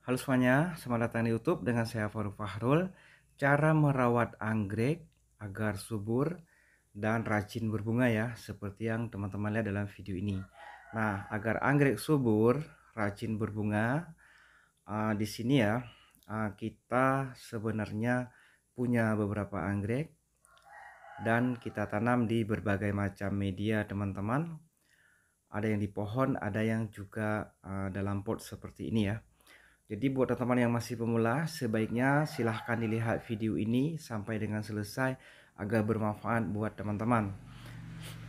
Halo semuanya, selamat datang di YouTube dengan saya Faruk Fahrul. Cara merawat anggrek agar subur dan rajin berbunga ya, seperti yang teman-teman lihat dalam video ini. Nah, agar anggrek subur, rajin berbunga, di sini ya, kita sebenarnya punya beberapa anggrek dan kita tanam di berbagai macam media teman-teman. Ada yang di pohon, ada yang juga dalam pot seperti ini ya. Jadi buat teman-teman yang masih pemula, sebaiknya silahkan dilihat video ini sampai dengan selesai agar bermanfaat buat teman-teman.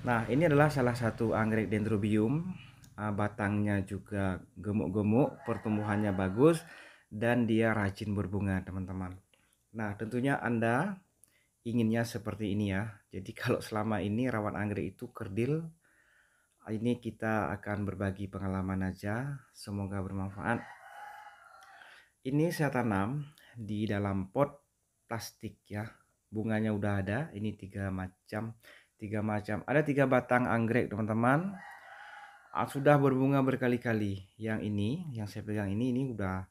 Nah, ini adalah salah satu anggrek dendrobium. Batangnya juga gemuk-gemuk, pertumbuhannya bagus, dan dia rajin berbunga teman-teman. Nah, tentunya Anda inginnya seperti ini ya. Jadi kalau selama ini rawat anggrek itu kerdil, ini kita akan berbagi pengalaman aja. Semoga bermanfaat. Ini saya tanam di dalam pot plastik ya. Bunganya udah ada. Ini tiga macam. Ada 3 batang anggrek teman-teman. Sudah berbunga berkali-kali. Yang ini, yang saya pegang ini udah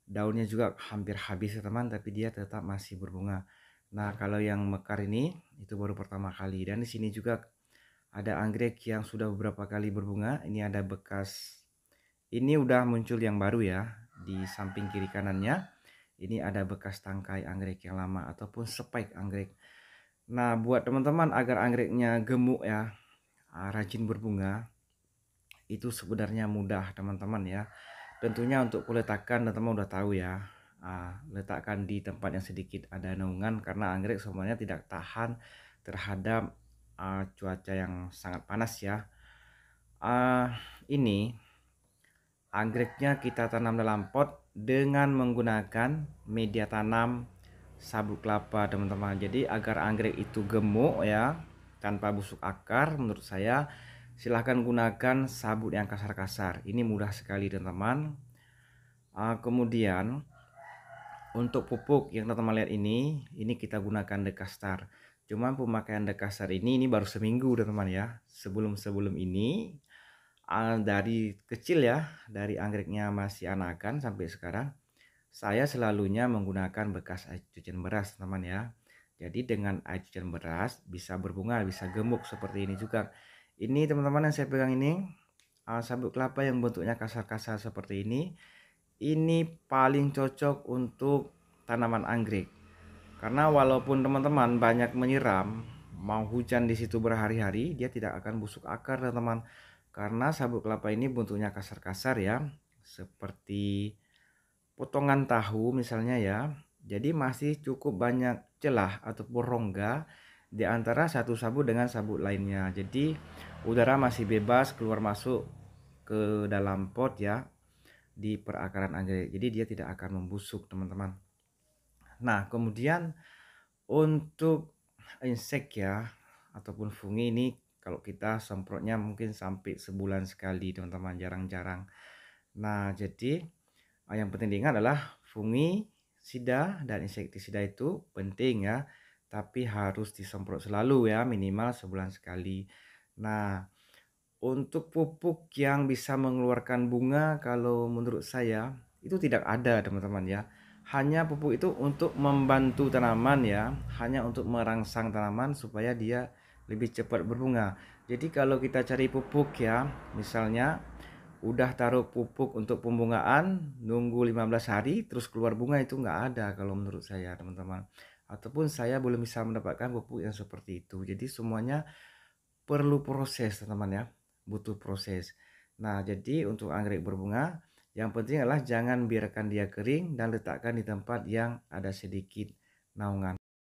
daunnya juga hampir habis ya teman. Tapi dia tetap masih berbunga. Nah kalau yang mekar ini itu baru pertama kali. Dan di sini juga ada anggrek yang sudah beberapa kali berbunga. Ini ada bekas. Ini udah muncul yang baru ya. Di samping kiri kanannya ini ada bekas tangkai anggrek yang lama ataupun spike anggrek. Nah, buat teman-teman agar anggreknya gemuk ya, rajin berbunga, itu sebenarnya mudah teman-teman ya. Tentunya untuk peletakan teman-teman udah tahu ya. Letakkan di tempat yang sedikit ada naungan karena anggrek semuanya tidak tahan terhadap cuaca yang sangat panas ya. Ini Anggreknya kita tanam dalam pot dengan menggunakan media tanam sabut kelapa teman-teman. Jadi agar anggrek itu gemuk ya, tanpa busuk akar, menurut saya silahkan gunakan sabut yang kasar-kasar. Ini mudah sekali teman-teman. Kemudian untuk pupuk yang teman-teman lihat ini kita gunakan Dekastar. Cuman pemakaian Dekastar ini baru seminggu teman-teman ya. Sebelum ini dari kecil ya, dari anggreknya masih anakan sampai sekarang, saya selalunya menggunakan bekas air cucian beras teman ya. Jadi dengan air cucian beras bisa berbunga, bisa gemuk seperti ini juga. Ini teman-teman yang saya pegang ini sabut kelapa yang bentuknya kasar-kasar seperti ini. Ini paling cocok untuk tanaman anggrek. Karena walaupun teman-teman banyak menyiram, mau hujan di situ berhari-hari, dia tidak akan busuk akar teman-teman. Karena sabut kelapa ini bentuknya kasar-kasar ya, seperti potongan tahu misalnya ya. Jadi masih cukup banyak celah ataupun rongga di antara satu sabut dengan sabut lainnya. Jadi udara masih bebas keluar masuk ke dalam pot ya, di perakaran anggrek. Jadi dia tidak akan membusuk teman-teman. Nah kemudian untuk insek ya ataupun fungi ini kalau kita semprotnya mungkin sampai sebulan sekali teman-teman, jarang-jarang. Nah jadi yang penting diingat adalah fungisida dan insektisida itu penting ya, tapi harus disemprot selalu ya, minimal sebulan sekali. Nah untuk pupuk yang bisa mengeluarkan bunga kalau menurut saya itu tidak ada teman-teman ya. Hanya pupuk itu untuk membantu tanaman ya, hanya untuk merangsang tanaman supaya dia lebih cepat berbunga. Jadi kalau kita cari pupuk ya, misalnya udah taruh pupuk untuk pembungaan, nunggu 15 hari terus keluar bunga, itu nggak ada kalau menurut saya teman-teman. Ataupun saya belum bisa mendapatkan pupuk yang seperti itu. Jadi semuanya perlu proses teman-teman ya, butuh proses. Nah jadi untuk anggrek berbunga yang penting adalah jangan biarkan dia kering dan letakkan di tempat yang ada sedikit naungan.